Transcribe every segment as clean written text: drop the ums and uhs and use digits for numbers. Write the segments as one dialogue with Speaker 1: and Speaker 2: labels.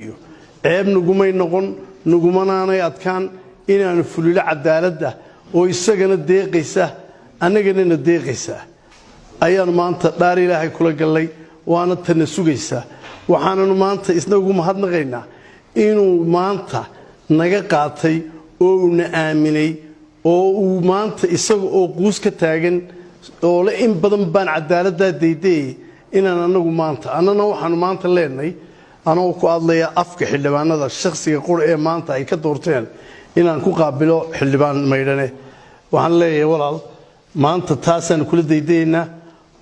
Speaker 1: ceeb nugumay noqon nugumanaanay adkaan inaan fulilo cadaaladda oo isagana deeqaysa annagana deeqaysa ayaan maanta dhaar ilaahay kula galay waana tan sugaysa waxaananu maanta isnagu mahadnaqaynaa inuu maanta naga qaatay oo uu na aaminay oo uu maanta isaga oo quus ka taagan oo la in badan baan cadaaladda deeday inaan anagu maanta annana waxaanu maanta leenahay anoo ku adlaya afka xildhibaanada shakhsiga qor ee maanta ay ka doorteen inaan ku qaabilo xildhibaan maydhane waxaan leeyahay walaal maanta taasaan kula daydaynaa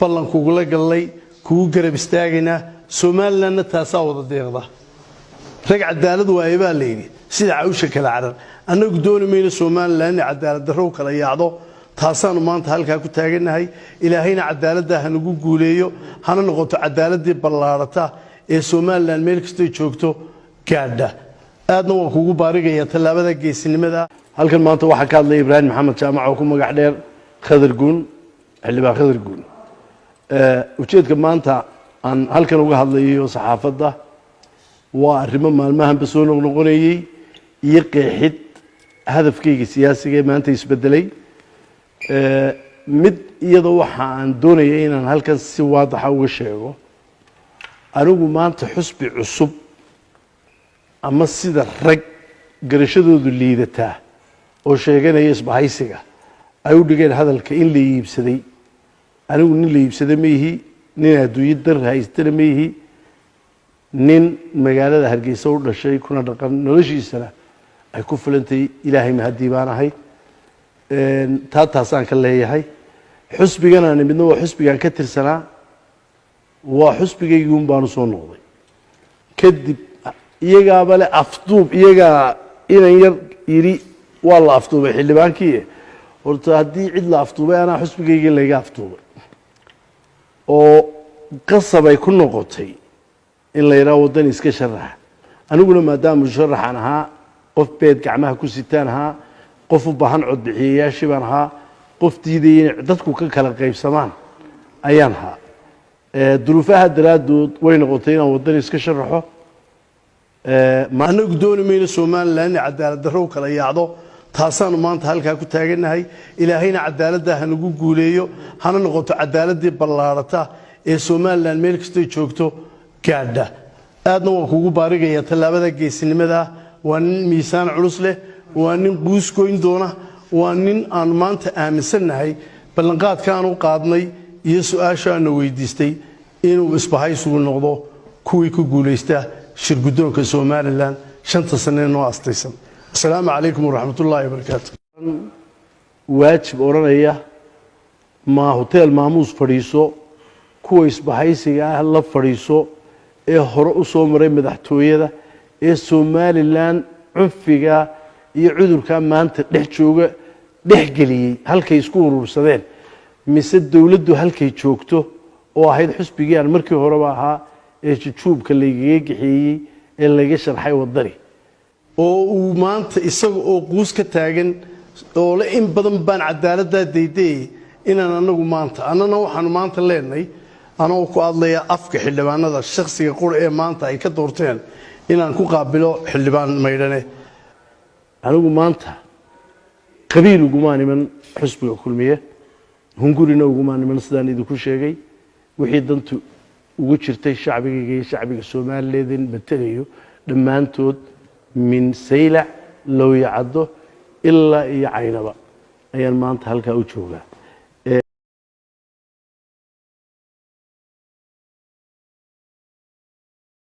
Speaker 1: ballanku ugu la galay kugu garab istaagayna Soomaaliland taasaa wada deeqda rag cadaalad waayay baa leeyay sida cawsha kala carar anagu doonayno Soomaaliland cadaalad darro kala yaacdo taasaan maanta halka ku taaganahay ilaahayna cadaaladda hanagu guuleeyo hana noqoto cadaaladii ballaarata ee Soomaaliland meel kasta joogto gaadha aadna waan kugu baarigayaa talaabada geesinimada halkan maanta waxa ka hadlay Ibrahim Maxamed Jaamac oo ku magac dheer Khadar Guun xildhibaan Khadar Guun ujeedka maanta aan halkan uga hadlayo saxaafadda waa arrimo maalmahan ba soo noqonayay iyo qeexid hadafkayga siyaasiga ee maanta isbedelay mid iyadoo waxa aan doonayay inaan halkan si waadax ah uga sheego anigu maanta xusbi cusub ama sida rag garashadoodu liidata oo sheeganaya isbahaysiga ay u dhigeen hadalka in la iibsaday anigu nin la iibsaday ma yihi nin adduunyo dar haystana ma yihi nin magaalada Hargeysa u dhashay kuna dhaqan noloshiisana ay ku filantay ilaahay mahadii baan ahay taasaan ka leeyahay xusbigana midna waa xusbigan ka tirsanaa waa xusbigaygu baan soo noqday kadib iyaga bale afduub iyaga inaan yar yiri waa la afduubay xildhibaankii horta hadii cid la afduubay ana xusbigayga laga afduubay oo qasab ay ku noqotay in la yiraahdo wadan iska sharax aniguna maadaama sharaxan ahaa qof beed gacmaha ku sitaan ahaa qof u baahan cod bixiyayaashii baan ahaa qof diiday dadku ka kala qaybsamaan ayaan ahaa duruufaha daraadood way noqotay inaan wadan iska sharaxo ma anagu doonayno Soomaaliland cadaalad darro kala yaacdo taasaan maanta halka ku taaganahay ilaahayna cadaaladda hanagu guuleeyo hana noqoto cadaaladii ballaarata ee Soomaaliland meel kasta joogto gaadha aadna waan kugu baarigayaa talaabada geesinimada waa nin miisaan culus leh waa nin quus goyn doona waa nin aan maanta aaminsanahay ballanqaadka aan u qaadnay iyo su'aasha aan weydiistay inuu isbahaysigu noqdo kuwii ku guuleysta shir guddoonka Soomaaliland 5 sano oo astaysan assalaamu calaykum waraxmatullaahi wabarakaatuh waajib oranaya ma hotel maamuus fadhiiso kuwa isbahaysiga la fadhiiso ee hore u soo maray madaxtooyada ee Soomaaliland cunfiga iyo cudurka maanta dhex jooga dhex galiyay halkay isku urursadeen mise dawladdu halkay joogto oo ahayd xusbigii aan markii hore ahaa ee jujuubka laga gixiyay ee laga sharxay wadani oo uu maanta isaga oo quus ka taagan oo la in badan baan cadaaladda deeday inaan anagu maanta annana waxaan maanta leenahay anoo ku adlaya afka xildhibaanada shakhsiga qor ee maanta ay ka doorteen inaan ku qaabilo xildhibaan maydhane anigu maanta qabiil ugu maaniman xusbiga kulmiye hungurina ugu maaniman sidaan idinku sheegay wixii dantu ugu jirtay shacbiga Soomaaliyeed matalayo dhamaantood min saylac loo yacado ilaa iyo caynaba ayaan maanta halka u joogaa